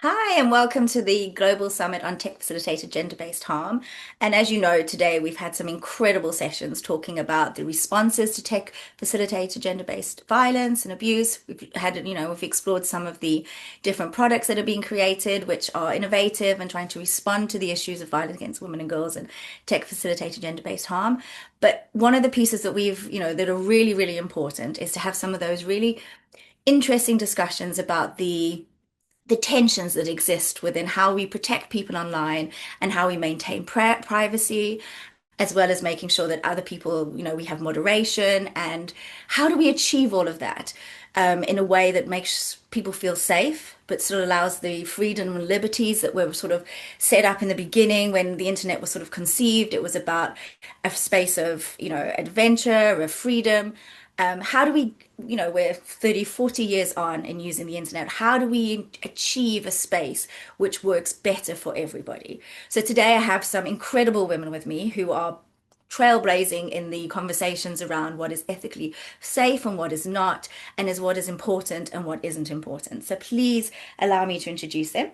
Hi, and welcome to the Global Summit on Tech Facilitated Gender-Based Harm. And as you know, today we've had some incredible sessions talking about the responses to tech facilitated gender-based violence and abuse. We've explored some of the different products that are being created, which are innovative and trying to respond to the issues of violence against women and girls and tech facilitated gender-based harm. But one of the pieces that that are really, really important is to have some of those really interesting discussions about the tensions that exist within how we protect people online and how we maintain privacy, as well as making sure that other people, we have moderation, and how do we achieve all of that in a way that makes people feel safe, but still allows the freedom and liberties that were sort of set up in the beginning when the internet was sort of conceived. It was about a space of, adventure, of freedom. How do we, we're 30, 40 years on in using the internet. How do we achieve a space which works better for everybody? So today I have some incredible women with me who are trailblazing in the conversations around what is ethically safe and what is not, and is what is important and what isn't important. So please allow me to introduce them.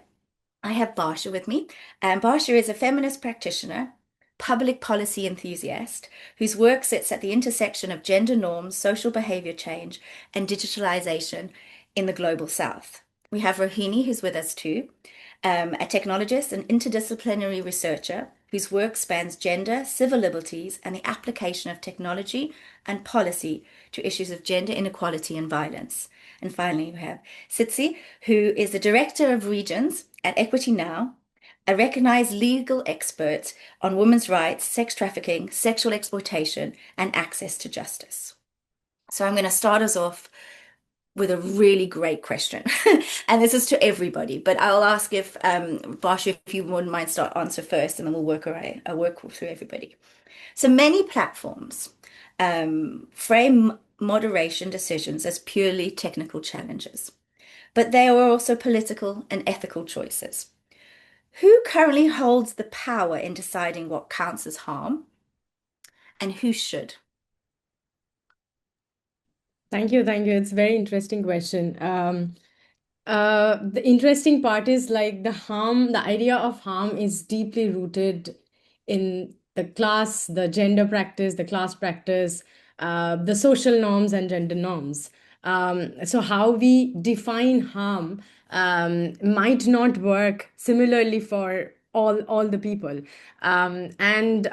I have Barsha with me, and Barsha is a feminist practitioner, public policy enthusiast whose work sits at the intersection of gender norms, social behavior change, and digitalization in the global south. We have Rohini, who's with us too, a technologist and interdisciplinary researcher whose work spans gender, civil liberties, and the application of technology and policy to issues of gender inequality and violence. And finally, we have Sitsi, who is the Director of Regions at Equity Now, a recognized legal expert on women's rights, sex trafficking, sexual exploitation, and access to justice. So I'm going to start us off with a really great question. And this is to everybody, but I'll ask if Barsha, if you wouldn't mind start answer first, and then we'll work through everybody. So many platforms frame moderation decisions as purely technical challenges, but they are also political and ethical choices. Who currently holds the power in deciding what counts as harm, and who should? Thank you, thank you. It's a very interesting question. The interesting part is like the idea of harm is deeply rooted in the class, the gender practice, the class practice, the social norms and gender norms. So how we define harm might not work similarly for all the people. And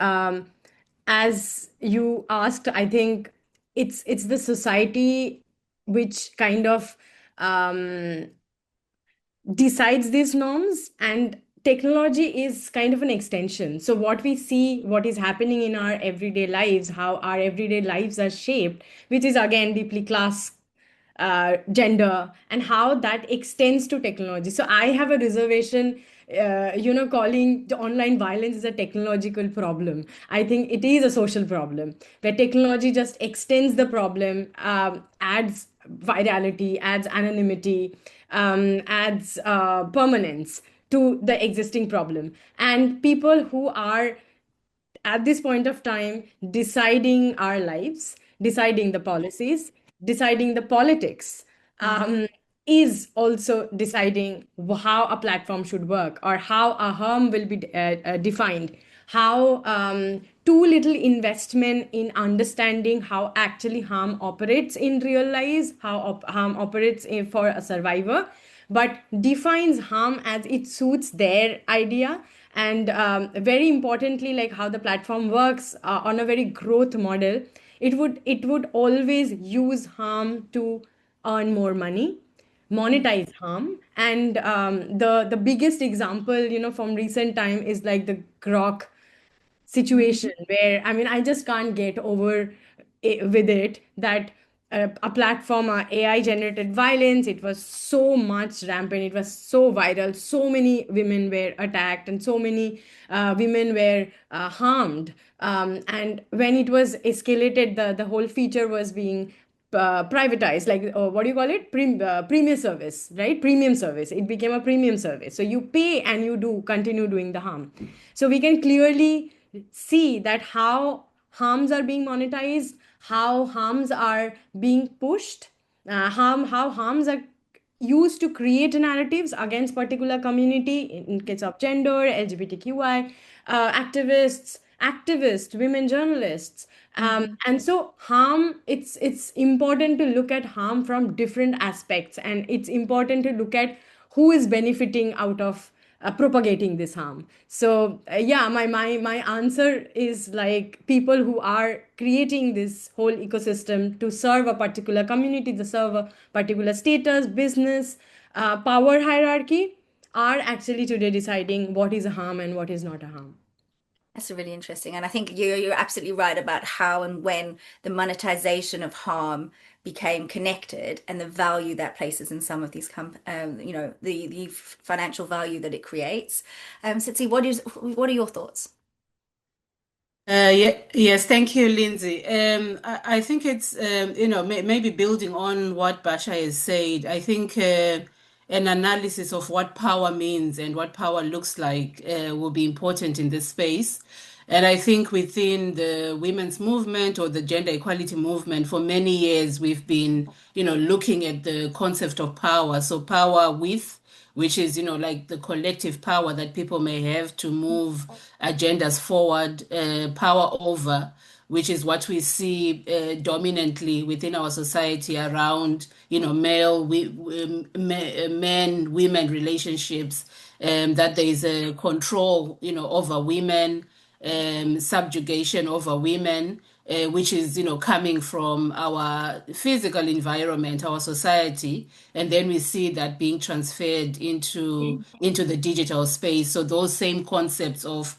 As you asked, I think it's the society which kind of um, decides these norms, and technology is kind of an extension. So what we see, what is happening in our everyday lives, how our everyday lives are shaped, which is again deeply class, gender, and how that extends to technology. So I have a reservation, calling the online violence is a technological problem. I think it is a social problem where technology just extends the problem, adds virality, adds anonymity, adds permanence to the existing problem. And people who are at this point of time deciding our lives, deciding the policies, deciding the politics, is also deciding how a platform should work or how a harm will be defined, how too little investment in understanding how actually harm operates in real lives, how harm operates for a survivor, but defines harm as it suits their idea. And very importantly, like how the platform works on a very growth model, it would always use harm to earn more money, monetize harm. And the biggest example, from recent time is like the Grok situation, where I mean, I just can't get over with it that a platform, AI generated violence, it was so much rampant, it was so viral, so many women were attacked and so many women were harmed. And when it was escalated, the whole feature was being privatized, like what do you call it, premium service, right? Premium service, it became a premium service, so you pay and you do continue doing the harm. So we can clearly see that how harms are being monetized, how harms are being pushed, how harms are used to create narratives against particular community in case of gender, LGBTQI, activists, women journalists. And so harm, it's important to look at harm from different aspects, and it's important to look at who is benefiting out of propagating this harm. So yeah, my answer is like people who are creating this whole ecosystem to serve a particular community, to serve a particular status, business, power hierarchy, are actually today deciding what is a harm and what is not a harm. That's really interesting. And I think you're absolutely right about how and when the monetization of harm became connected and the value that places in some of these the financial value that it creates. Sitsi, what are your thoughts? Yes, thank you, Lindsay. I think it's, maybe building on what Basha has said, I think an analysis of what power means and what power looks like will be important in this space. And I think within the women's movement or the gender equality movement, for many years, we've been, looking at the concept of power. So power with, which is, like the collective power that people may have to move agendas forward, power over, which is what we see dominantly within our society around, men, women relationships, that there is a control, over women, subjugation over women, which is, coming from our physical environment, our society, and then we see that being transferred into the digital space. So those same concepts of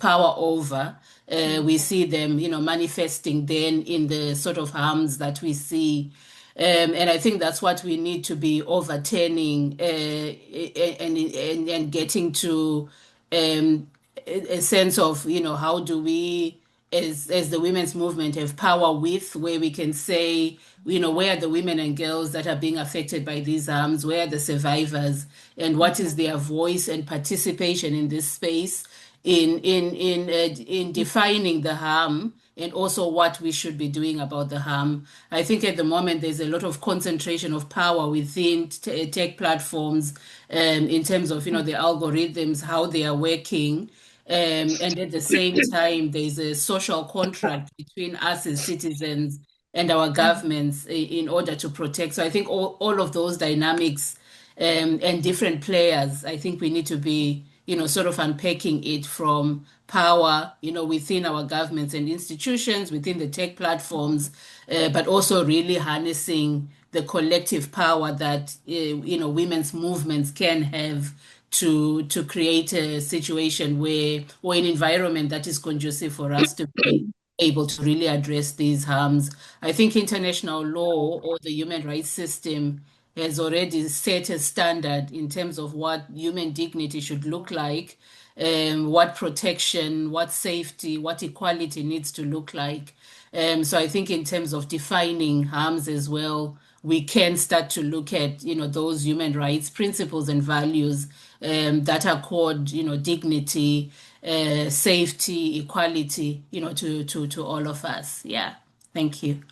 power over, we see them, manifesting then in the sort of harms that we see. And I think that's what we need to be overturning, and getting to a sense of, how do we, as the women's movement, have power with, where we can say, where are the women and girls that are being affected by these harms, where are the survivors, and what is their voice and participation in this space, in defining the harm and also what we should be doing about the harm. I think at the moment there's a lot of concentration of power within tech platforms, in terms of, the algorithms, how they are working. And at the same time, there's a social contract between us as citizens and our governments in order to protect. So I think all of those dynamics, and different players, I think we need to be, sort of unpacking it from power, within our governments and institutions, within the tech platforms, but also really harnessing the collective power that, women's movements can have to create a situation where, or an environment that is conducive for us to be able to really address these harms. I think international law or the human rights system has already set a standard in terms of what human dignity should look like, what protection, what safety, what equality needs to look like. So I think in terms of defining harms as well, we can start to look at, those human rights principles and values, that are called, dignity, safety, equality, to all of us. Yeah. Thank you.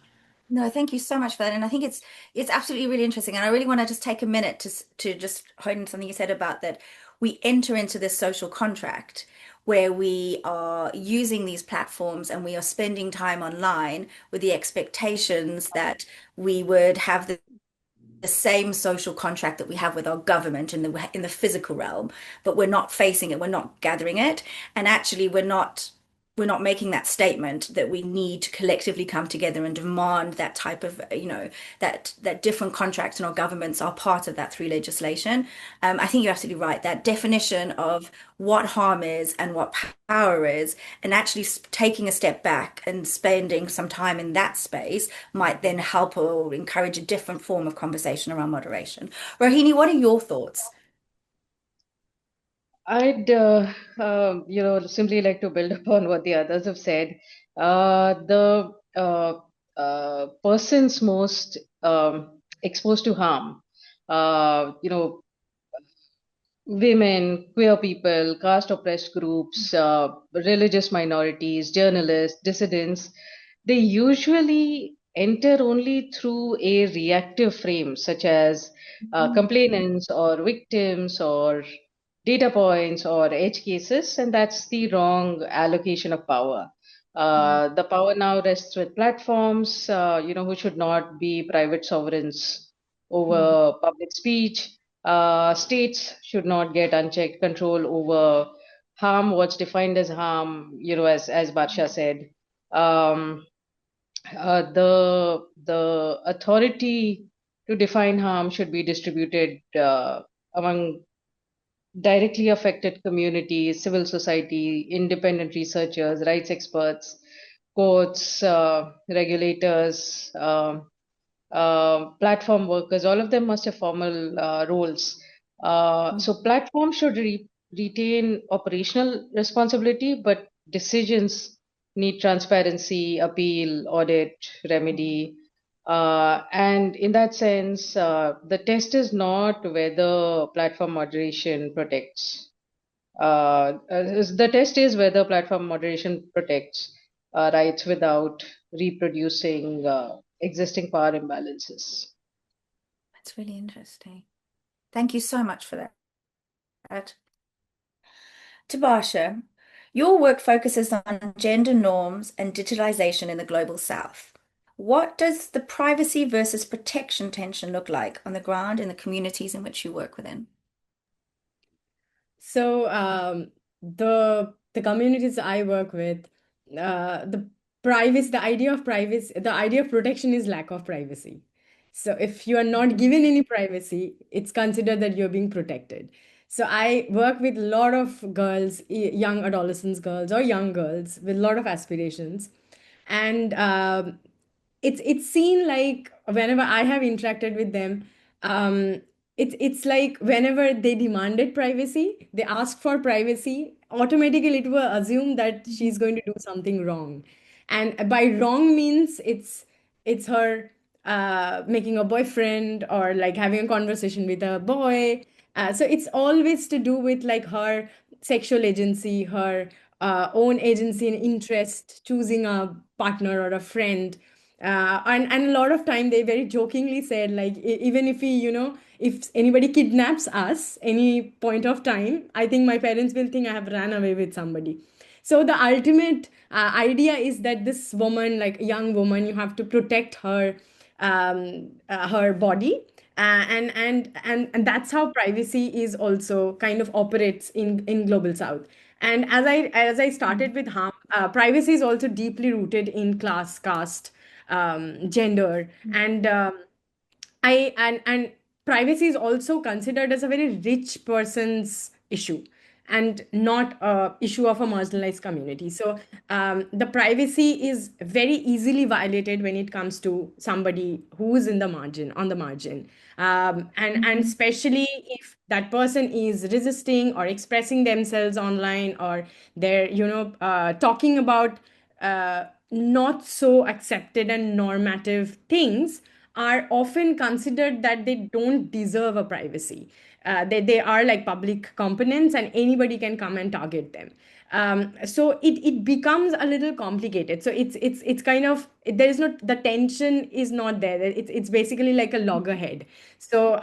No, thank you so much for that. And I think it's absolutely really interesting. And I really want to just take a minute to just hone in something you said about that we enter into this social contract where we are using these platforms and we are spending time online with the expectations that we would have the same social contract that we have with our government in the physical realm, but we're not facing it, we're not gathering it, and actually we're not making that statement that we need to collectively come together and demand that type of, that different contracts in our governments are part of that through legislation. I think you're absolutely right. That definition of what harm is and what power is, and actually taking a step back and spending some time in that space might then help or encourage a different form of conversation around moderation. Rohini, what are your thoughts? I'd, simply like to build upon what the others have said. The persons most exposed to harm, women, queer people, caste oppressed groups, religious minorities, journalists, dissidents, they usually enter only through a reactive frame, such as complainants or victims or data points or edge cases, and that's the wrong allocation of power. The power now rests with platforms, who should not be private sovereigns over public speech. States should not get unchecked control over harm, what's defined as harm, as Barsha said. Um, the authority to define harm should be distributed among directly affected communities, civil society, independent researchers, rights experts, courts, regulators, platform workers. All of them must have formal roles. So platforms should retain operational responsibility, but decisions need transparency, appeal, audit, remedy. And in that sense, the test is not whether platform moderation protects. The test is whether platform moderation protects rights without reproducing existing power imbalances. That's really interesting. Thank you so much for that. Tabasha, your work focuses on gender norms and digitalization in the global south. What does the privacy versus protection tension look like on the ground in the communities in which you work within? So the communities I work with, the idea of privacy, the idea of protection is lack of privacy. So if you are not given any privacy, it's considered that you're being protected. So I work with a lot of girls, young adolescents girls or young girls with a lot of aspirations. And it's seen like whenever I have interacted with them, um, it's like whenever they demanded privacy, they asked for privacy, automatically it will assume that she's going to do something wrong. And by wrong means it's her making a boyfriend or like having a conversation with a boy. So it's always to do with like her sexual agency, her own agency and interest, choosing a partner or a friend. And a lot of time they very jokingly said like even if we if anybody kidnaps us any point of time, I think my parents will think I have ran away with somebody. So the ultimate idea is that this woman, like young woman, you have to protect her body, and that's how privacy is also kind of operates in global south. And as I started with harm, privacy is also deeply rooted in class, caste, gender, and and privacy is also considered as a very rich person's issue and not a issue of a marginalized community. So the privacy is very easily violated when it comes to somebody who's in the margin, on the margin, and especially if that person is resisting or expressing themselves online, or they're talking about not so accepted and normative things, are often considered that they don't deserve a privacy. They are like public components and anybody can come and target them. So it becomes a little complicated. So it's kind of, there is not, the tension is not there. It's basically like a loggerhead. So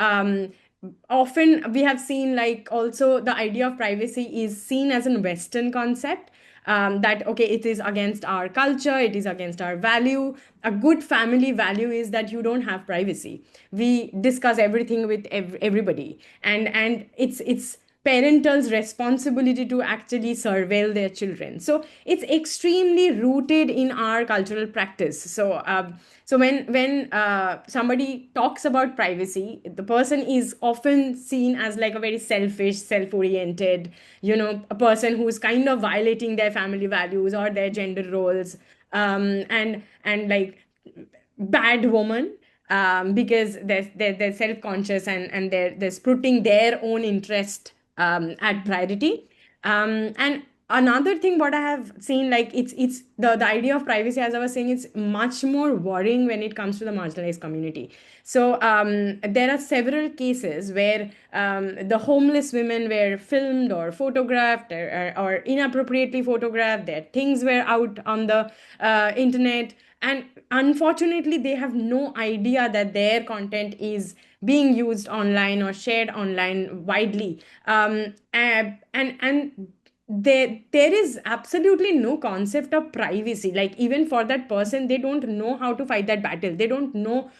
often we have seen like also the idea of privacy is seen as a Western concept, that okay, it is against our culture, it is against our value. A good family value is that you don't have privacy. We discuss everything with everybody, and it's parental's responsibility to actually surveil their children. So it's extremely rooted in our cultural practice. So when somebody talks about privacy, the person is often seen as like a very selfish, self-oriented, a person who's kind of violating their family values or their gender roles, and like bad woman, because they're self-conscious, and they're putting their own interest at priority. And another thing what I have seen, like it's the idea of privacy, as I was saying, it's much more worrying when it comes to the marginalized community. So there are several cases where the homeless women were filmed or photographed, or inappropriately photographed. Their things were out on the internet, And unfortunately, they have no idea that their content is being used online or shared online widely. And there is absolutely no concept of privacy. Like, even for that person, they don't know how to fight that battle. They don't know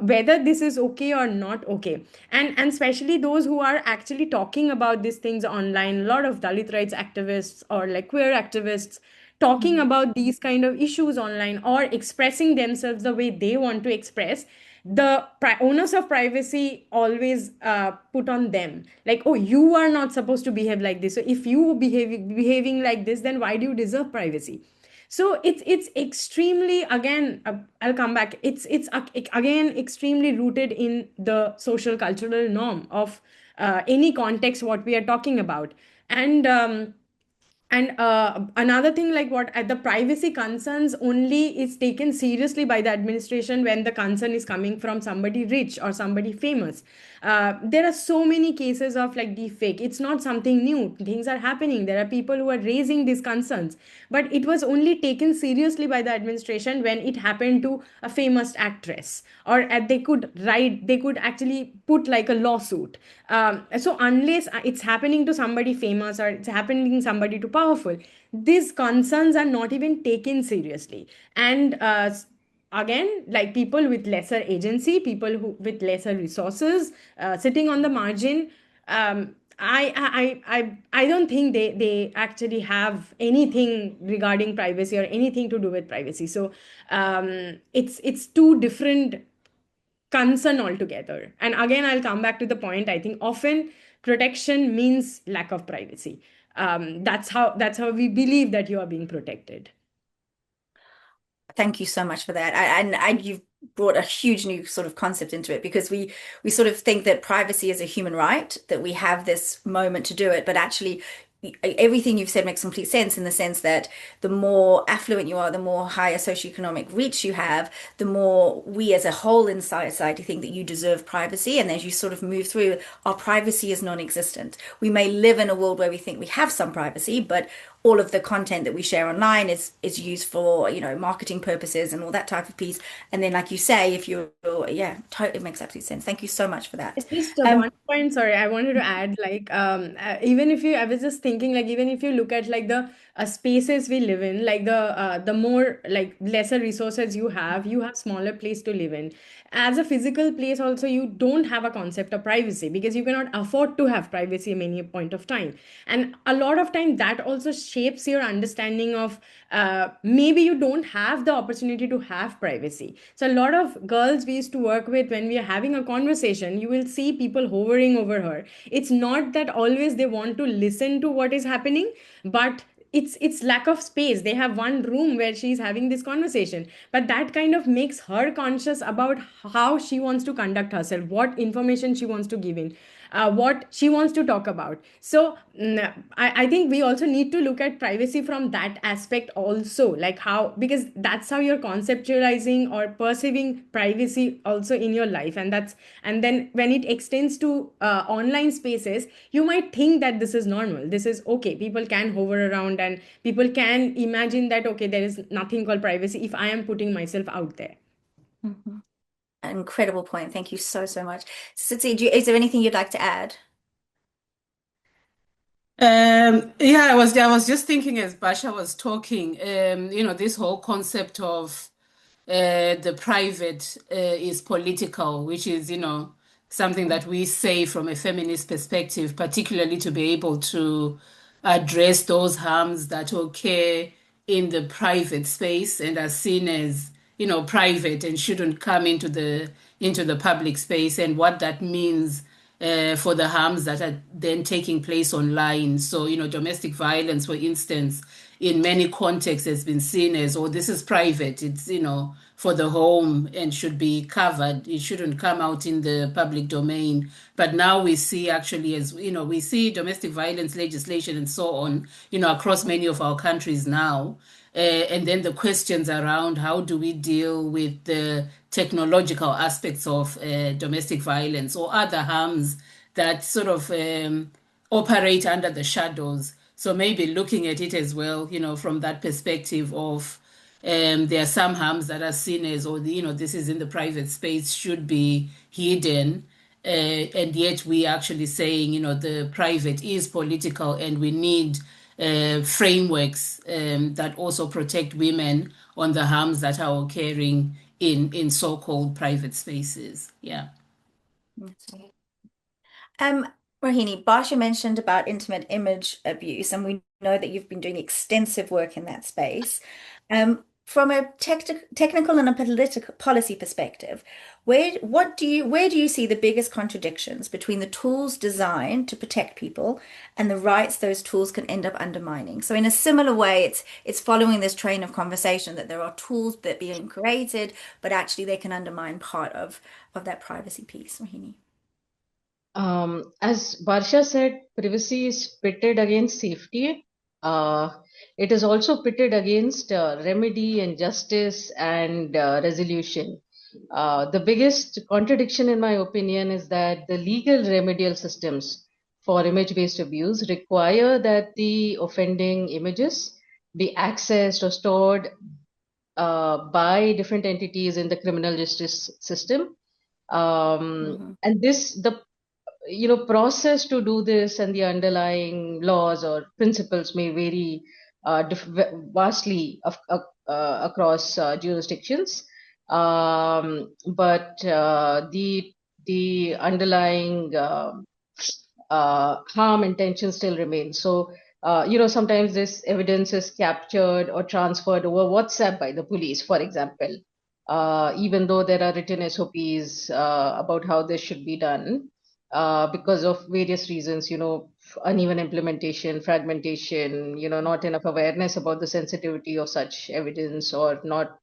whether this is okay or not okay. And especially those who are actually talking about these things online, a lot of Dalit rights activists or like queer activists talking about these kind of issues online or expressing themselves the way they want to express, the onus of privacy always put on them, like, oh, you are not supposed to behave like this, so if you behaving like this, then why do you deserve privacy? So it's extremely, again, I'll come back, it's again extremely rooted in the social cultural norm of any context what we are talking about. And another thing, like what the privacy concerns only is taken seriously by the administration when the concern is coming from somebody rich or somebody famous. There are so many cases of like deepfake. It's not something new. Things are happening. There are people who are raising these concerns, but it was only taken seriously by the administration when it happened to a famous actress, or they could actually put like a lawsuit. So unless it's happening to somebody famous or it's happening to somebody too powerful, these concerns are not even taken seriously. And again, like people with lesser agency, people who with lesser resources, sitting on the margin, I don't think they actually have anything regarding privacy or anything to do with privacy. So it's two different concern altogether. And again, I'll come back to the point. I think often protection means lack of privacy. That's how we believe that you are being protected. Thank you so much for that. And you've brought a huge new sort of concept into it, because we sort of think that privacy is a human right, that we have this moment to do it, but actually everything you've said makes complete sense, in the sense that the more affluent you are, the more higher socioeconomic reach you have, the more we as a whole in society think that you deserve privacy. And as you sort of move through, our privacy is non-existent. We may live in a world where we think we have some privacy, but all of the content that we share online is used for, marketing purposes and all that type of piece. And then, like you say, if you're, yeah, totally makes absolute sense. Thank you so much for that. It's just one point, sorry, I wanted to add, like, even if you, I was just thinking, like, even if you look at like the spaces we live in, like the more like lesser resources you have smaller place to live in. As a physical place, also, you don't have a concept of privacy because you cannot afford to have privacy at any point of time. And a lot of time that also shapes your understanding of maybe you don't have the opportunity to have privacy. So a lot of girls we used to work with, when we are having a conversation, you will see people hovering over her. It's not that always they want to listen to what is happening, but it's lack of space. They have one room where she's having this conversation, but that kind of makes her conscious about how she wants to conduct herself, what information she wants to give in, what she wants to talk about. So I think we also need to look at privacy from that aspect also, like how, because that's how you're conceptualizing or perceiving privacy also in your life. And then when it extends to online spaces, you might think that this is normal, this is okay, people can hover around and people can imagine that, okay, there is nothing called privacy if I am putting myself out there. Mm-hmm. An incredible point. Thank you so, so much. Tsitsi, is there anything you'd like to add? Yeah, I was just thinking as Basha was talking, this whole concept of the private is political, which is, something that we say from a feminist perspective, particularly to be able to address those harms that occur in the private space and are seen as, private and shouldn't come into the public space, and what that means for the harms that are then taking place online. So, domestic violence, for instance, in many contexts has been seen as, oh, this is private. It's, for the home and should be covered. It shouldn't come out in the public domain. But now we see actually, as, we see domestic violence legislation and so on, across many of our countries now. And then the questions around how do we deal with the technological aspects of domestic violence or other harms that sort of operate under the shadows. So maybe looking at it as well, from that perspective of There are some harms that are seen as, or this is in the private space, should be hidden. And yet we actually saying, the private is political and we need frameworks that also protect women on the harms that are occurring in so-called private spaces. Yeah. That's right. Rohini, Barsha mentioned about intimate image abuse, and we know that you've been doing extensive work in that space. From a technical and a political policy perspective, where do you see the biggest contradictions between the tools designed to protect people and the rights those tools can end up undermining? So in a similar way, it's following this train of conversation that there are tools that are being created, but actually they can undermine part of that privacy piece, Rohini. As Barsha said, privacy is pitted against safety. It is also pitted against remedy and justice and resolution. The biggest contradiction, in my opinion, is that the legal remedial systems for image-based abuse require that the offending images be accessed or stored by different entities in the criminal justice system. And the process to do this and the underlying laws or principles may vary vastly across jurisdictions. But the underlying harm intention still remains. So, sometimes this evidence is captured or transferred over WhatsApp by the police, for example, even though there are written SOPs about how this should be done. Because of various reasons, uneven implementation, fragmentation, not enough awareness about the sensitivity of such evidence, or not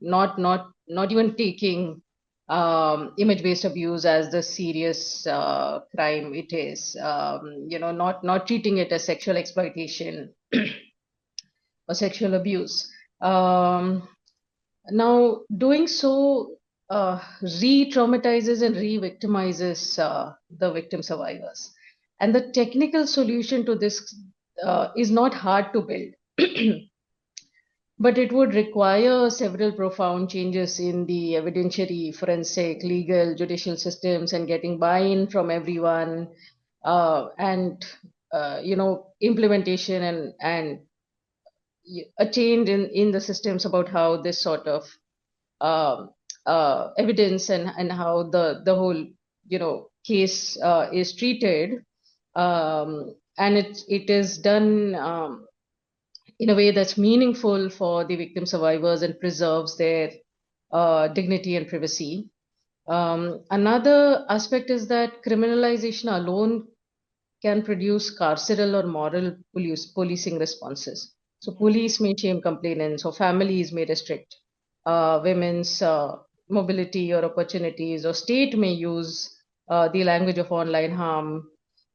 even taking image-based abuse as the serious crime it is, not treating it as sexual exploitation or sexual abuse. Now, doing so re-traumatizes and re-victimizes the victim survivors. And the technical solution to this is not hard to build, but it would require several profound changes in the evidentiary, forensic, legal, judicial systems, and getting buy-in from everyone, and implementation and a change in the systems about how this sort of evidence and how the whole case is treated, and it is done in a way that's meaningful for the victim survivors and preserves their dignity and privacy. Another aspect is that criminalization alone can produce carceral or moral policing responses. So police may shame complainants, or families may restrict women's mobility or opportunities, or state may use the language of online harm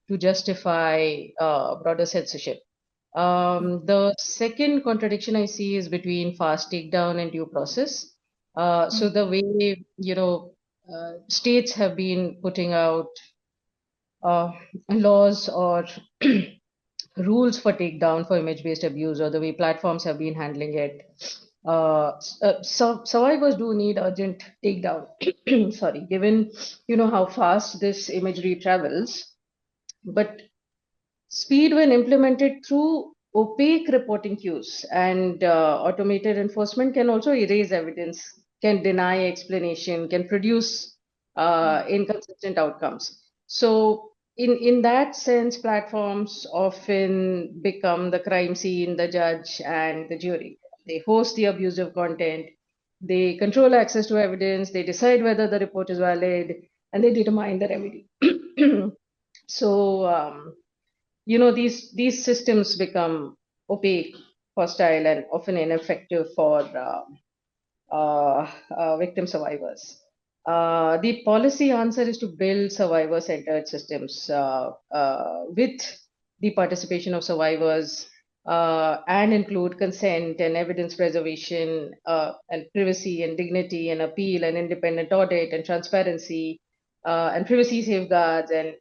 to justify broader censorship. The second contradiction I see is between fast takedown and due process. So the way, states have been putting out laws or rules for takedown for image-based abuse, or the way platforms have been handling it. Survivors do need urgent takedown. Sorry, given how fast this imagery travels, but speed when implemented through opaque reporting queues and automated enforcement can also erase evidence, can deny explanation, can produce inconsistent outcomes. So in that sense, platforms often become the crime scene, the judge, and the jury. They host the abusive content, they control access to evidence, they decide whether the report is valid, and they determine the remedy. So, these systems become opaque, hostile, and often ineffective for victim survivors. The policy answer is to build survivor-centered systems with the participation of survivors, and include consent and evidence preservation, and privacy and dignity and appeal and independent audit and transparency, and privacy safeguards and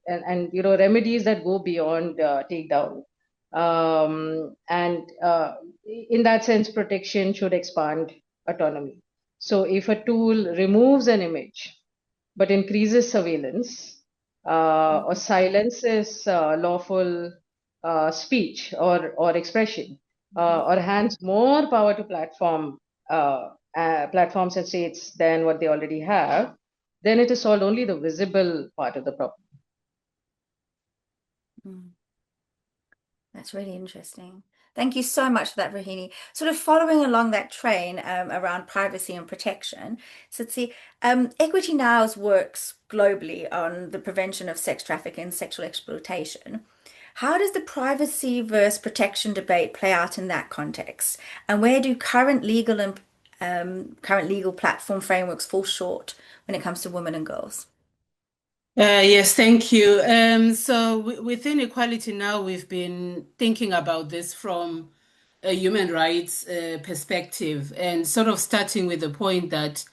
remedies that go beyond takedown. And in that sense, protection should expand autonomy. So if a tool removes an image but increases surveillance or silences lawful speech or expression or hands more power to platforms and states than what they already have, then it is solved only the visible part of the problem. That's really interesting. Thank you so much for that, Rohini. Sort of following along that train around privacy and protection. So, see, Equity Now works globally on the prevention of sex trafficking and sexual exploitation. How does the privacy versus protection debate play out in that context? And where do current legal and current legal platform frameworks fall short when it comes to women and girls? Yes, thank you. So within Equality Now, we've been thinking about this from a human rights perspective, and sort of starting with the point that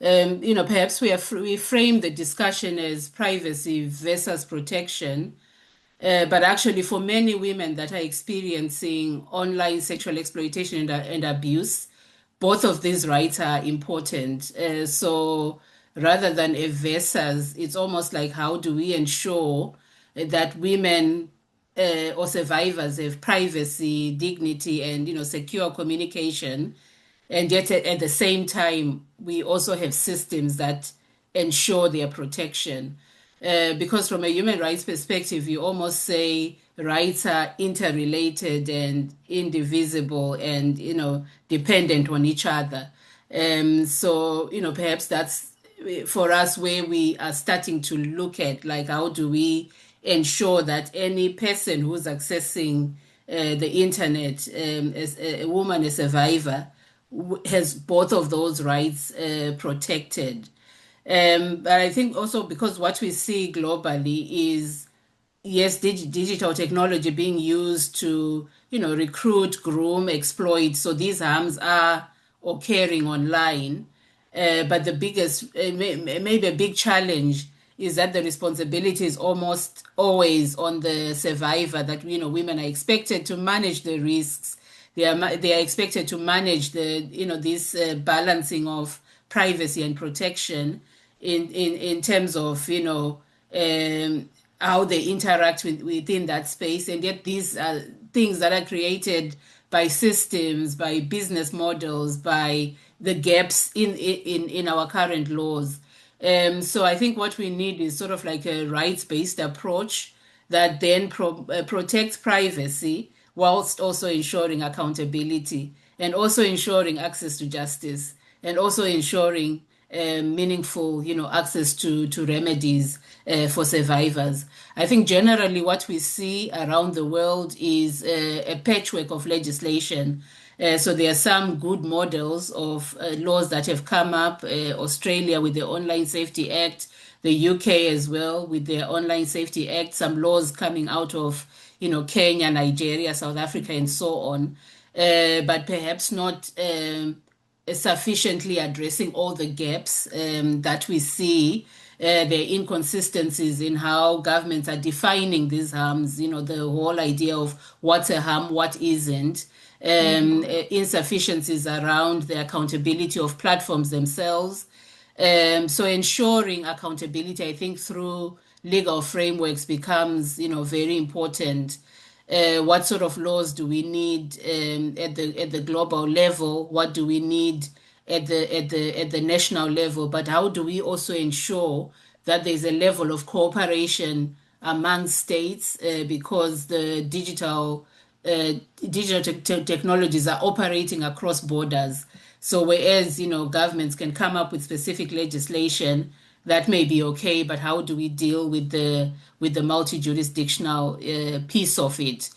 perhaps we frame the discussion as privacy versus protection, but actually for many women that are experiencing online sexual exploitation and abuse, both of these rights are important. So rather than a versus, it's almost like how do we ensure that women or survivors have privacy, dignity, and secure communication, and yet at the same time we also have systems that ensure their protection. Because from a human rights perspective, you almost say rights are interrelated and indivisible and, dependent on each other. So, perhaps that's for us where we are starting to look at, like, how do we ensure that any person who's accessing the internet, as a woman, a survivor, has both of those rights protected. But I think also because what we see globally is, yes, digital technology being used to, recruit, groom, exploit. So these harms are occurring online. But the biggest, maybe a big challenge is that the responsibility is almost always on the survivor, that, women are expected to manage the risks. They are expected to manage this balancing of privacy and protection in terms of, how they interact within that space. And yet these are things that are created by systems, by business models, by the gaps in our current laws. So I think what we need is sort of like a rights-based approach that then protects privacy whilst also ensuring accountability and also ensuring access to justice and also ensuring meaningful, access to remedies for survivors. I think generally what we see around the world is a patchwork of legislation. So there are some good models of laws that have come up. Australia with the Online Safety Act, the UK as well with their Online Safety Act, some laws coming out of, Kenya, Nigeria, South Africa, and so on. But perhaps not sufficiently addressing all the gaps that we see, the inconsistencies in how governments are defining these harms, the whole idea of what's a harm, what isn't, insufficiencies around the accountability of platforms themselves. So ensuring accountability, I think, through legal frameworks becomes, very important. What sort of laws do we need at the global level? What do we need at the national level? But how do we also ensure that there's a level of cooperation among states, because the digital technologies are operating across borders. So whereas, governments can come up with specific legislation that may be okay, but how do we deal with the multi-jurisdictional piece of it?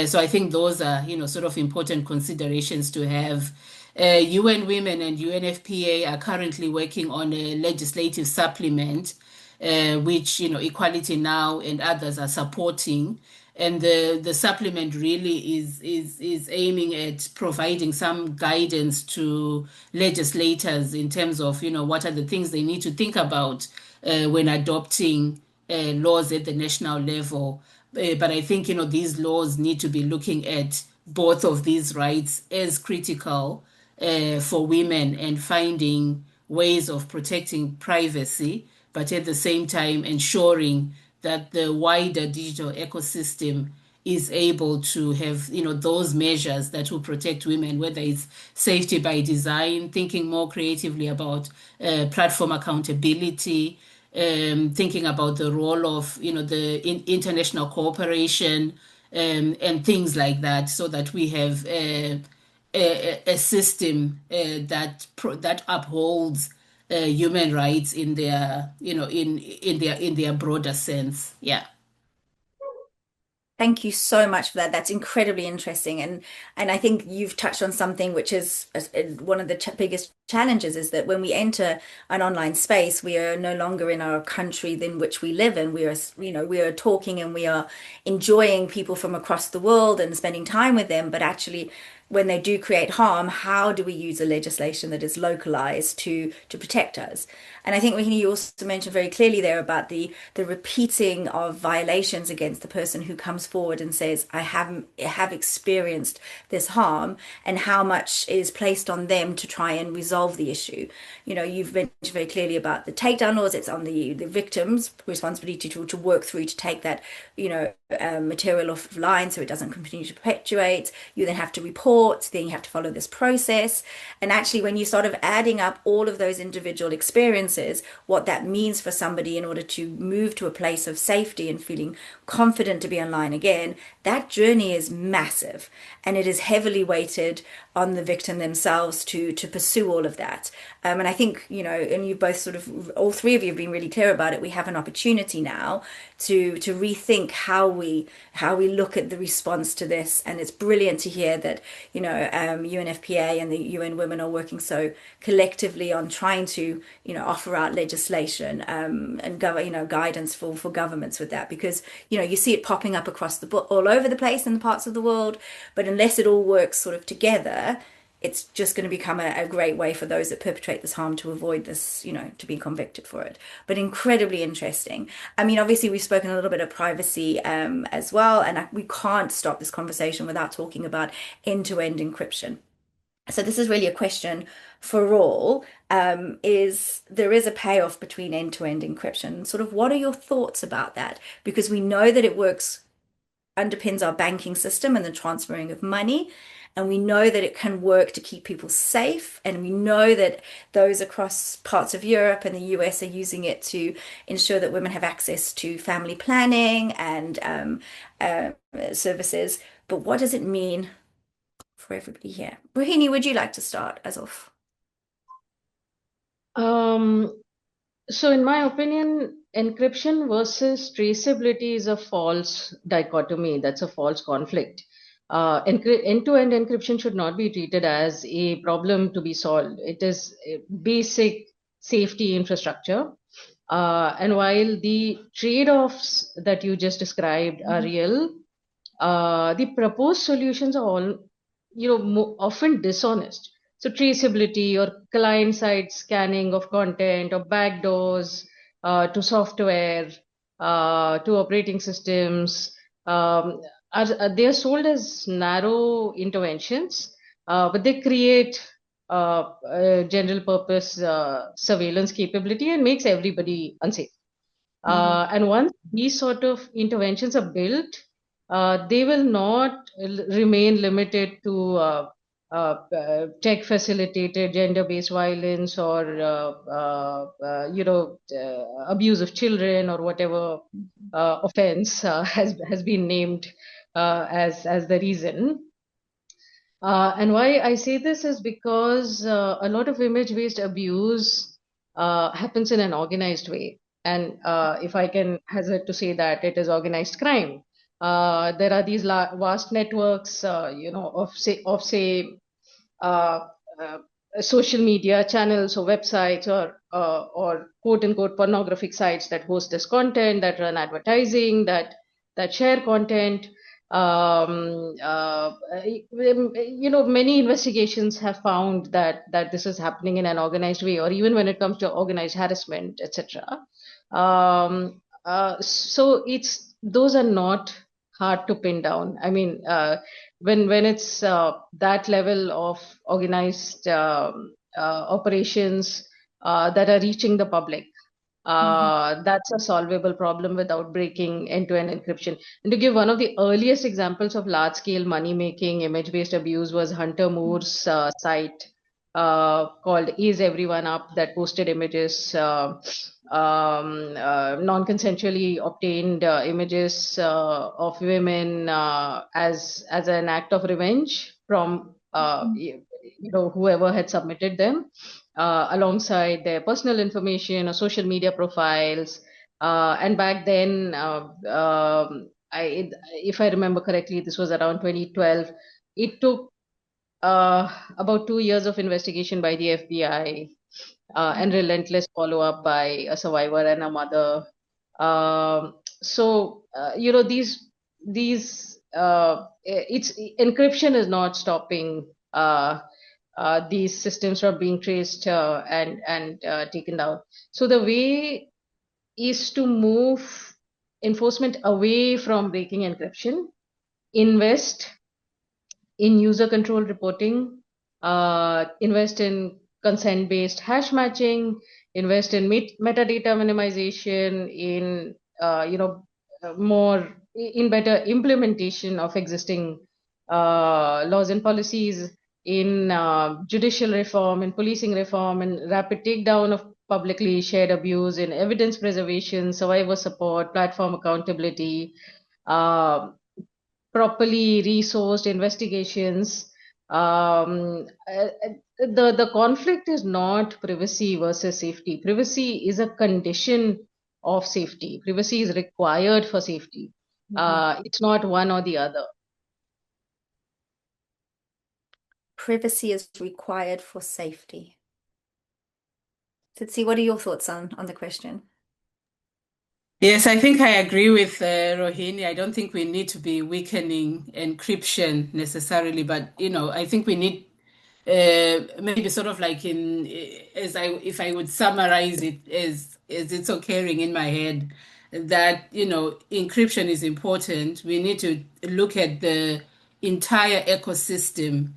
So I think those are, sort of important considerations to have. UN Women and UNFPA are currently working on a legislative supplement, which, Equality Now and others are supporting. And the supplement really is aiming at providing some guidance to legislators in terms of, what are the things they need to think about when adopting laws at the national level. But I think, these laws need to be looking at both of these rights as critical, for women and finding ways of protecting privacy, but at the same time ensuring that the wider digital ecosystem is able to have, those measures that will protect women, whether it's safety by design, thinking more creatively about platform accountability, thinking about the role of, the international cooperation, and things like that, so that we have a system that upholds human rights in their, in their broader sense. Yeah. Thank you so much for that. That's incredibly interesting, and I think you've touched on something which is one of the biggest challenges is that when we enter an online space, we are no longer in our country in which we live in. We are, we are talking and we are enjoying people from across the world and spending time with them, but actually when they do create harm, how do we use a legislation that is localized to protect us? And I think you also mentioned very clearly there about the repeating of violations against the person who comes forward and says, I have experienced this harm, and how much is placed on them to try and resolve the issue. You've mentioned very clearly about the takedown laws. It's on the victim's responsibility to work through to take that, material offline so it doesn't continue to perpetuate. You then have to report, then you have to follow this process. And actually, when you sort of adding up all of those individual experiences, what that means for somebody in order to move to a place of safety and feeling confident to be online again, that journey is massive. And it is heavily weighted on the victim themselves to pursue all of that. And I think, and you both sort of, all three of you have been really clear about it. We have an opportunity now to rethink how we look at the response to this. And it's brilliant to hear that, UNFPA and the UN Women are working so collectively on trying to, offer out legislation and guidance for governments with that, because, you see it popping up across all over the place in the parts of the world, but unless it all works sort of together, it's just going to become a great way for those that perpetrate this harm to avoid this, to be convicted for it. But incredibly interesting. I mean, obviously, we've spoken a little bit of privacy as well, and we can't stop this conversation without talking about end-to-end encryption. So this is really a question for all. There is a payoff between end-to-end encryption? Sort of, what are your thoughts about that? Because we know that it underpins our banking system and the transferring of money. And we know that it can work to keep people safe. And we know that those across parts of Europe and the US are using it to ensure that women have access to family planning and services. But what does it mean for everybody here? Rohini, would you like to start as of? So in my opinion, encryption versus traceability is a false dichotomy. That's a false conflict. End-to-end encryption should not be treated as a problem to be solved. It is a basic safety infrastructure. And while the trade-offs that you just described are real, the proposed solutions are all, often dishonest. So traceability or client-side scanning of content or backdoors to software to operating systems they are sold as narrow interventions, but they create general purpose surveillance capability and makes everybody unsafe. And once these sort of interventions are built, they will not remain limited to tech facilitated gender-based violence or abuse of children or whatever offense has been named as the reason. And why I say this is because a lot of image-based abuse happens in an organized way. And if I can hazard to say that it is organized crime, there are these vast networks, of social media channels or websites or quote unquote pornographic sites that host this content, that run advertising, that share content. Many investigations have found that this is happening in an organized way, or even when it comes to organized harassment, etc. So those are not hard to pin down. I mean, when it's that level of organized operations that are reaching the public, that's a solvable problem without breaking end-to-end encryption. And to give one of the earliest examples of large-scale money-making image-based abuse was Hunter Moore's site called Is Everyone Up, that posted images, non-consensually obtained images of women as an act of revenge from whoever had submitted them, alongside their personal information or social media profiles. And back then, if I remember correctly, this was around 2012. It took about 2 years of investigation by the FBI and relentless follow-up by a survivor and a mother. So it's encryption is not stopping these systems from being traced and taken down. So the way is to move enforcement away from breaking encryption, invest in user control reporting, invest in consent-based hash matching, invest in metadata minimization, in more in better implementation of existing laws and policies, in judicial reform, in policing reform, in rapid takedown of publicly shared abuse, in evidence preservation, survivor support, platform accountability, properly resourced investigations. The conflict is not privacy versus safety. Privacy is a condition of safety. Privacy is required for safety. It's not one or the other. Privacy is required for safety. Tsitsi, what are your thoughts on the question? Yes, I think I agree with Rohini. I don't think we need to be weakening encryption necessarily, but I think we need maybe sort of like if I would summarize it as it's occurring in my head, that encryption is important. We need to look at the entire ecosystem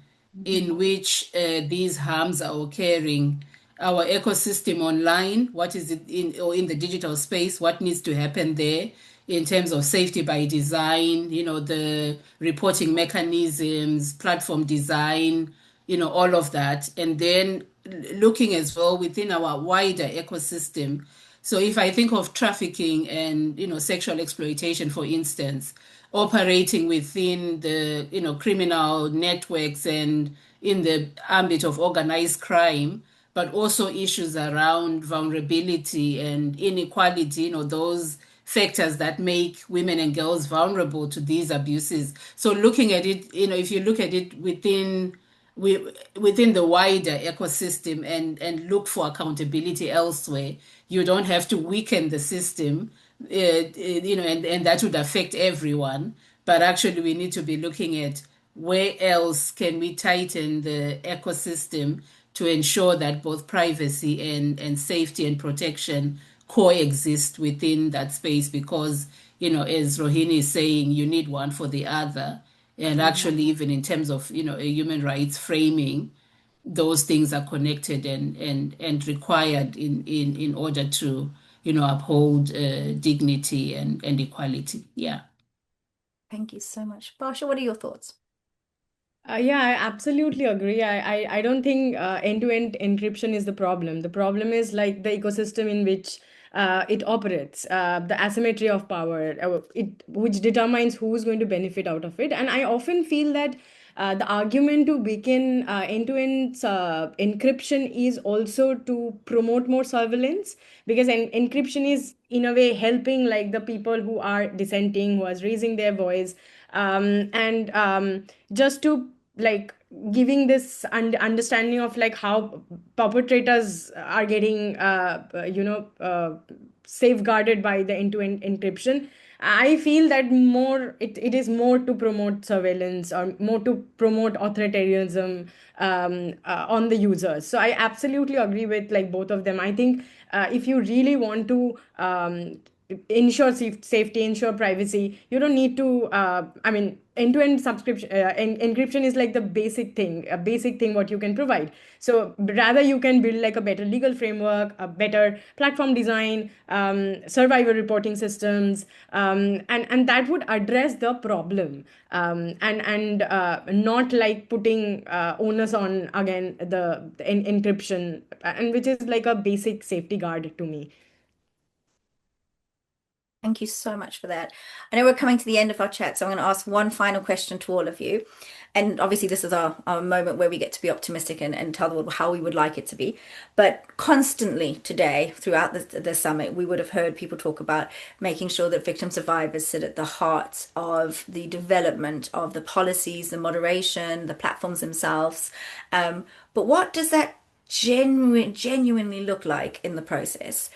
in which these harms are occurring. Our ecosystem online, what is it in the digital space, what needs to happen there in terms of safety by design, the reporting mechanisms, platform design, all of that. And then looking as well within our wider ecosystem. So if I think of trafficking and, sexual exploitation, for instance, operating within the, criminal networks and in the ambit of organized crime, but also issues around vulnerability and inequality, those factors that make women and girls vulnerable to these abuses. So looking at it, if you look at it within the wider ecosystem and look for accountability elsewhere, you don't have to weaken the system, and that would affect everyone. But actually, we need to be looking at where else can we tighten the ecosystem to ensure that both privacy and safety and protection coexist within that space, because as Rohini is saying, you need one for the other. And actually, even in terms of a human rights framing, those things are connected and required in order to uphold dignity and equality. Yeah. Thank you so much. Barsha, what are your thoughts? Yeah, I absolutely agree. I don't think end-to-end encryption is the problem. The problem is like the ecosystem in which it operates, the asymmetry of power, which determines who's going to benefit out of it. And I often feel that the argument to weaken end-to-end encryption is also to promote more surveillance, because encryption is in a way helping like the people who are dissenting, who are raising their voice, and just to like giving this understanding of like how perpetrators are getting safeguarded by the end-to-end encryption. I feel that it is more to promote surveillance or more to promote authoritarianism on the users. So I absolutely agree with like both of them. I think if you really want to ensure safety, ensure privacy, you don't need to end-to-end subscription encryption is like the basic thing, a basic thing what you can provide. So rather you can build like a better legal framework, a better platform design, survivor reporting systems, and that would address the problem, and not like putting onus on again the encryption, and which is like a basic safety guard to me. Thank you so much for that. I know we're coming to the end of our chat, so I'm going to ask one final question to all of you. And obviously, this is our moment where we get to be optimistic and tell the world how we would like it to be. But constantly today, throughout the summit, we would have heard people talk about making sure that victim survivors sit at the heart of the development of the policies, the moderation, the platforms themselves. But what does that genuinely look like in the process?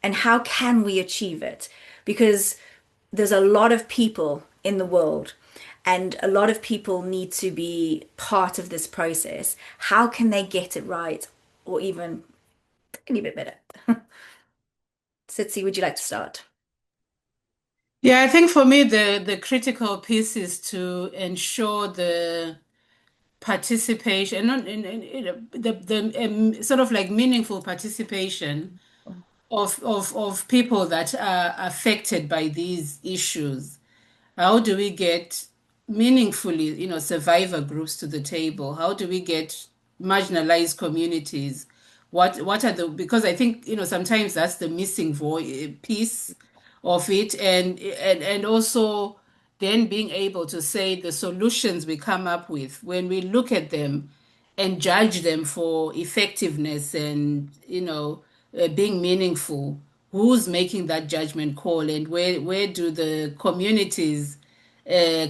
And how can we achieve it? Because there's a lot of people in the world, and a lot of people need to be part of this process. How can they get it right, or even a tiny bit better? Tsitsi, would you like to start? Yeah, I think for me, the critical piece is to ensure the participation, not the sort of like meaningful participation of people that are affected by these issues. How do we get meaningfully, survivor groups to the table? How do we get marginalized communities? What are the, because I think, sometimes that's the missing voice piece of it, and also then being able to say the solutions we come up with, when we look at them and judge them for effectiveness and being meaningful, who's making that judgment call, and where do the communities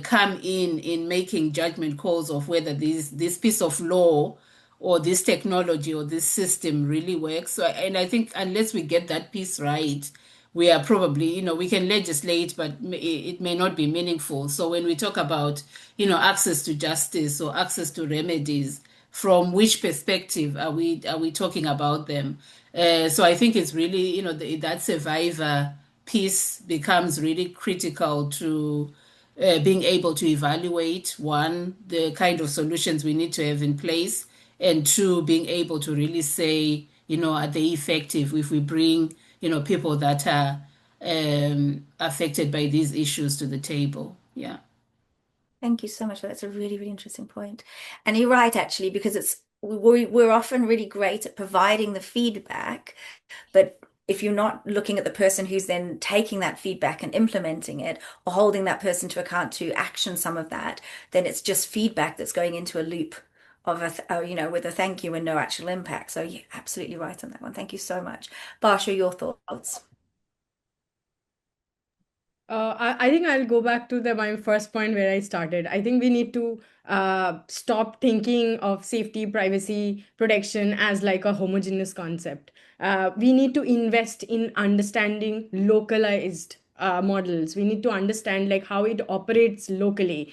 come in making judgment calls of whether this piece of law or this technology or this system really works. So, and I think unless we get that piece right, we are probably, we can legislate, but it may not be meaningful. So when we talk about, access to justice or access to remedies, from which perspective are we talking about them? So I think it's really, that survivor piece becomes really critical to being able to evaluate, one, the kind of solutions we need to have in place, and two, being able to really say, are they effective if we bring, people that are affected by these issues to the table. Yeah. Thank you so much. That's a really, really interesting point. And you're right, actually, because we're often really great at providing the feedback, but if you're not looking at the person who's then taking that feedback and implementing it, or holding that person to account to action some of that, then it's just feedback that's going into a loop of with a thank you and no actual impact. So you're absolutely right on that one. Thank you so much. Barsha, your thoughts? I think I'll go back to my first point where I started. I think we need to stop thinking of safety, privacy, protection as like a homogeneous concept. We need to invest in understanding localized models. We need to understand like how it operates locally.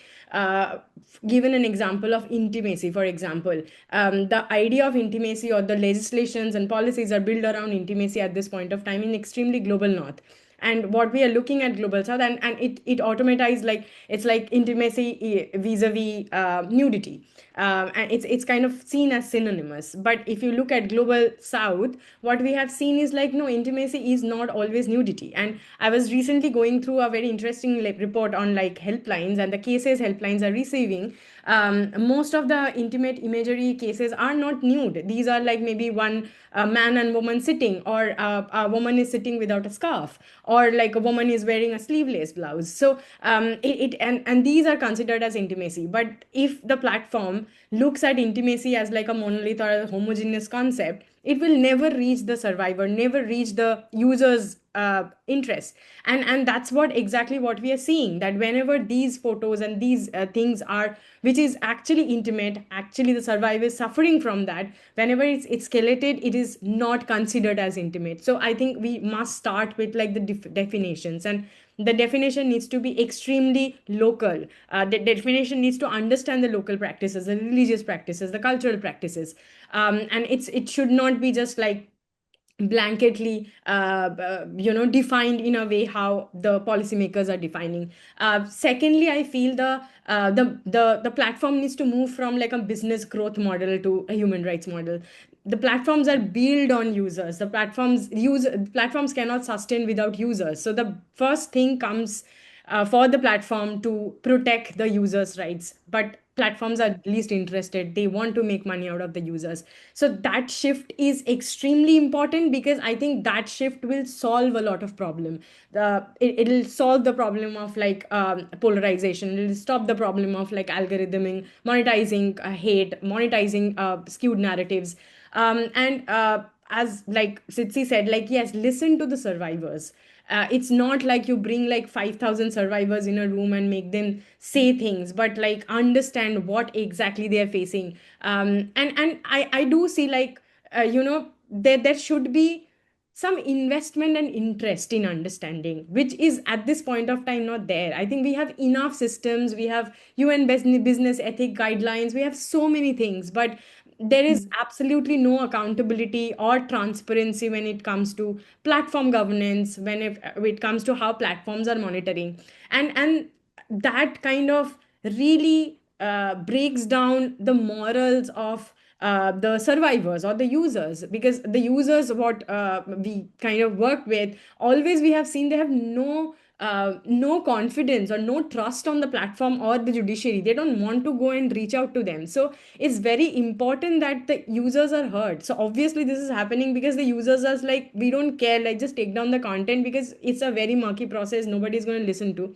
Given an example of intimacy, for example, the idea of intimacy or the legislations and policies are built around intimacy at this point of time in extremely global north. And what we are looking at global south, and it automatized, like it's like intimacy vis-a-vis nudity, and it's kind of seen as synonymous. But if you look at global south, what we have seen is like, no, intimacy is not always nudity. And I was recently going through a very interesting report on like helplines and the cases helplines are receiving. Most of the intimate imagery cases are not nude. These are like maybe one man and woman sitting, or a woman is sitting without a scarf, or like a woman is wearing a sleeveless blouse. So and these are considered as intimacy. But if the platform looks at intimacy as like a monolith or a homogeneous concept, it will never reach the survivor, never reach the user's interest. And that's exactly what we are seeing, that whenever these photos and these things are, which is actually intimate, actually the survivor is suffering from that, whenever it's escalated, it is not considered as intimate. So I think we must start with like the definitions, and the definition needs to be extremely local. The definition needs to understand the local practices, the religious practices, the cultural practices, and it should not be just like blanketly defined in a way how the policymakers are defining. Secondly, I feel the platform needs to move from like a business growth model to a human rights model. The platforms are built on users. Platforms cannot sustain without users. So the first thing comes for the platform to protect the users' rights. But platforms are least interested. They want to make money out of the users. So that shift is extremely important, because I think that shift will solve a lot of problem. It'll solve the problem of like polarization. It'll stop the problem of like algorithming, monetizing hate, monetizing skewed narratives. And as like Sitsi said, like, yes, listen to the survivors. It's not like you bring like 5,000 survivors in a room and make them say things, but like understand what exactly they are facing. And I do see like, there should be some investment and interest in understanding, which is at this point of time not there. I think we have enough systems, we have UN business ethic guidelines, we have so many things, but there is absolutely no accountability or transparency when it comes to platform governance, when it comes to how platforms are monitoring. And that kind of really breaks down the morals of the survivors or the users, because the users, what we kind of work with, always we have seen they have no confidence or no trust on the platform or the judiciary. They don't want to go and reach out to them. So it's very important that the users are heard. So obviously this is happening because the users are like, we don't care, like just take down the content, because it's a very murky process, nobody's going to listen to.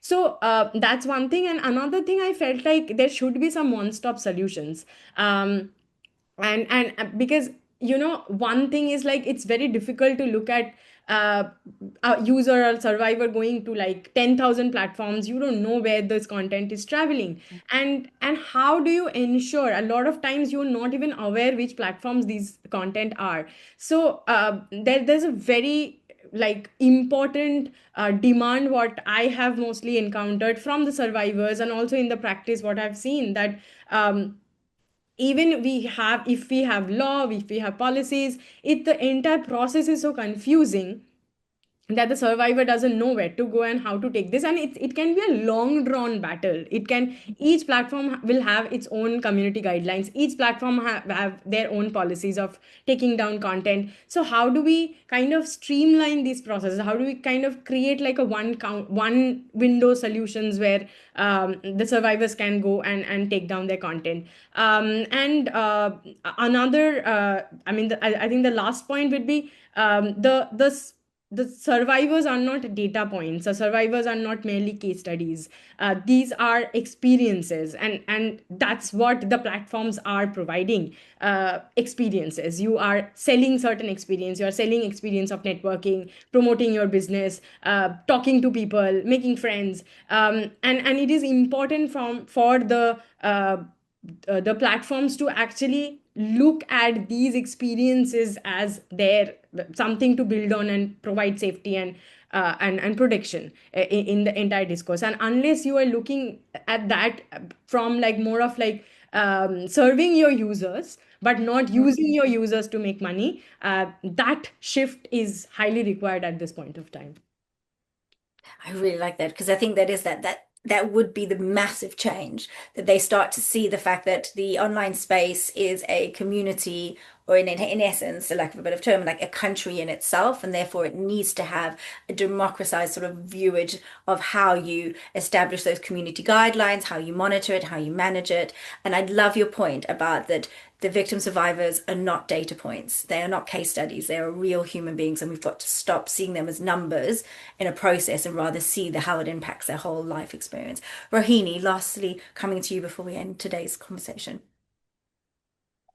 So that's one thing. And another thing, I felt like there should be some one-stop solutions. And because one thing is like, it's very difficult to look at uh, a user or survivor going to like 10,000 platforms. You don't know where this content is traveling, and how do you ensure? A lot of times you're not even aware which platforms these content are. So there's a very like important demand, what I have mostly encountered from the survivors, and also in the practice what I've seen, that even if we have law, if we have policies, it the entire process is so confusing that the survivor doesn't know where to go and how to take this. And it can be a long drawn battle. Each platform will have its own community guidelines. Each platform have their own policies of taking down content. So how do we kind of streamline these processes? How do we kind of create like a one window solutions where the survivors can go and take down their content? And another I mean, I think the last point would be, the survivors are not data points. The survivors are not merely case studies. These are experiences, and that's what the platforms are providing. Experiences. You are selling certain experience. You are selling experience of networking, promoting your business, talking to people, making friends. And it is important for the platforms to actually look at these experiences as their something to build on and provide safety and protection in the entire discourse. And unless you are looking at that from like more of like serving your users but not using your users to make money, that shift is highly required at this point of time. I really like that, because I think that would be the massive change, that they start to see the fact that the online space is a community, or in essence, for lack of a better term, like a country in itself, and therefore it needs to have a democratized sort of viewage of how you establish those community guidelines, how you monitor it, how you manage it. And I love your point about that the victim survivors are not data points. They are not case studies. They are real human beings, and we've got to stop seeing them as numbers in a process and rather see how it impacts their whole life experience. Rohini, lastly, coming to you before we end today's conversation.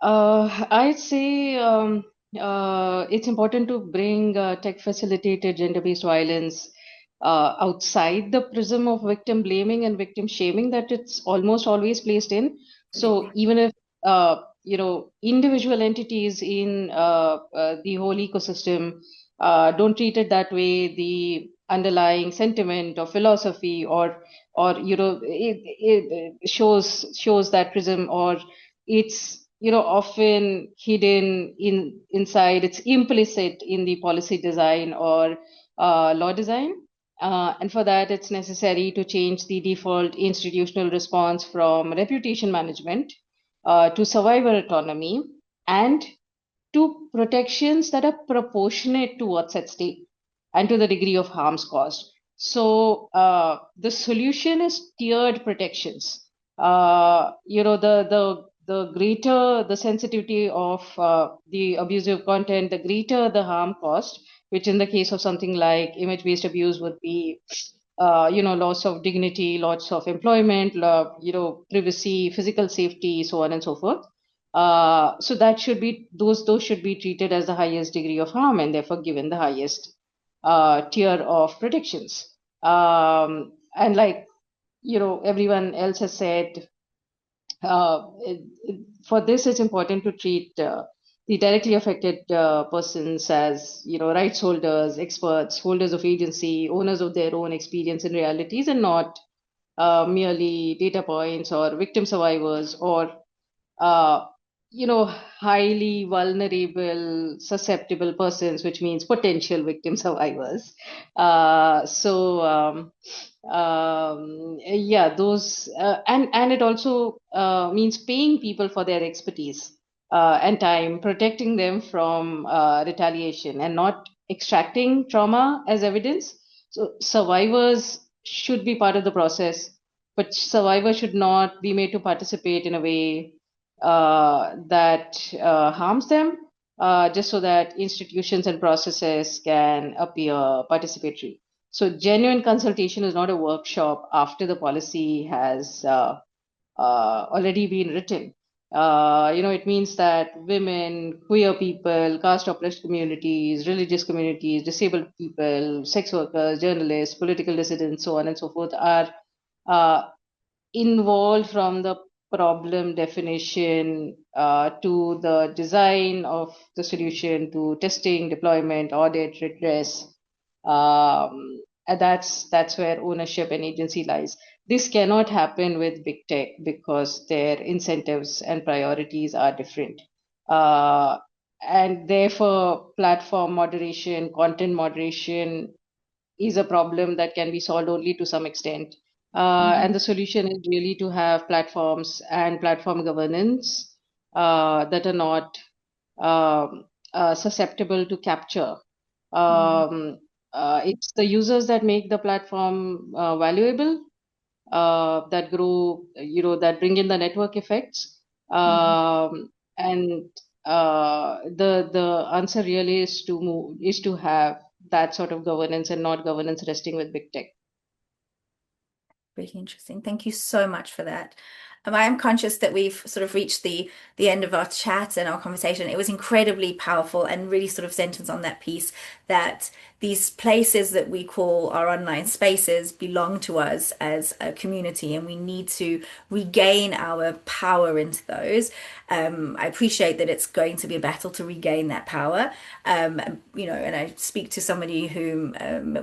I'd say it's important to bring tech facilitated gender-based violence outside the prism of victim blaming and victim shaming that it's almost always placed in. So even if individual entities in the whole ecosystem don't treat it that way, the underlying sentiment or philosophy or it shows that prism, or its often hidden inside, it's implicit in the policy design or law design. And for that, it's necessary to change the default institutional response from reputation management to survivor autonomy and to protections that are proportionate to what's at stake and to the degree of harms caused. So the solution is tiered protections. The greater the sensitivity of the abusive content, the greater the harm caused, which in the case of something like image-based abuse would be, loss of dignity, loss of employment, privacy, physical safety, so on and so forth. So that should be those should be treated as the highest degree of harm and therefore given the highest tier of protections. And like everyone else has said, for this it's important to treat the directly affected persons as rights holders, experts, holders of agency, owners of their own experience and realities, and not merely data points or victim survivors or uh, highly vulnerable, susceptible persons, which means potential victim survivors. Yeah, those, and it also means paying people for their expertise and time, protecting them from retaliation, and not extracting trauma as evidence. So survivors should be part of the process, but survivors should not be made to participate in a way that harms them, just so that institutions and processes can appear participatory. So genuine consultation is not a workshop after the policy has already been written. It means that women, queer people, caste oppressed communities, religious communities, disabled people, sex workers, journalists, political dissidents, so on and so forth, are involved from the problem definition to the design of the solution to testing, deployment, audit, redress. And that's where ownership and agency lies. This cannot happen with big tech because their incentives and priorities are different. And therefore, platform moderation, content moderation is a problem that can be solved only to some extent. And the solution is really to have platforms and platform governance that are not susceptible to capture. It's the users that make the platform valuable, that grow, that bring in the network effects. And the answer really is to have that sort of governance and not governance resting with big tech. Really interesting. Thank you so much for that. I am conscious that we've sort of reached the end of our chat and our conversation. It was incredibly powerful and really sort of centers on that piece that these places that we call our online spaces belong to us as a community, and we need to regain our power into those. I appreciate that it's going to be a battle to regain that power. And I speak to somebody who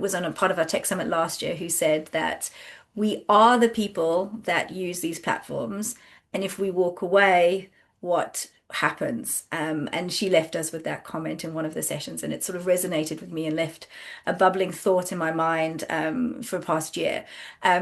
was on a part of our Tech Summit last year who said that we are the people that use these platforms, and if we walk away, what happens? And she left us with that comment in one of the sessions, and it sort of resonated with me and left a bubbling thought in my mind for the past year.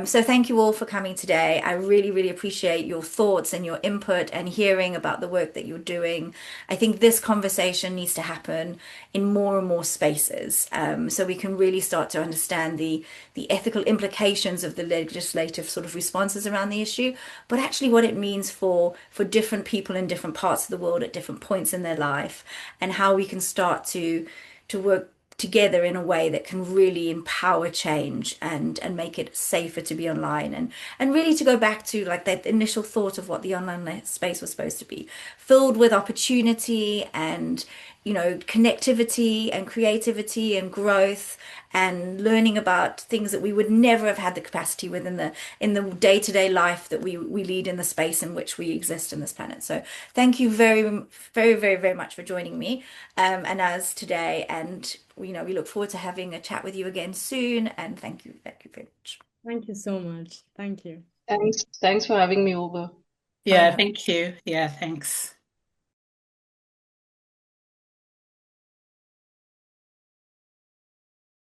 So thank you all for coming today. I really, really appreciate your thoughts and your input and hearing about the work that you're doing. I think this conversation needs to happen in more and more spaces, so we can really start to understand the ethical implications of the legislative sort of responses around the issue, but actually what it means for different people in different parts of the world at different points in their life, and how we can start to work together in a way that can really empower change and make it safer to be online, and really to go back to like that initial thought of what the online space was supposed to be, filled with opportunity and connectivity and creativity and growth and learning about things that we would never have had the capacity with in the day-to-day life that we lead in the space in which we exist in this planet. So thank you very, very, very, very much for joining me, and as today, and we look forward to having a chat with you again soon, and thank you very much. Thank you so much. Thank you. Thanks for having me over. Yeah, thank you. Yeah, thanks.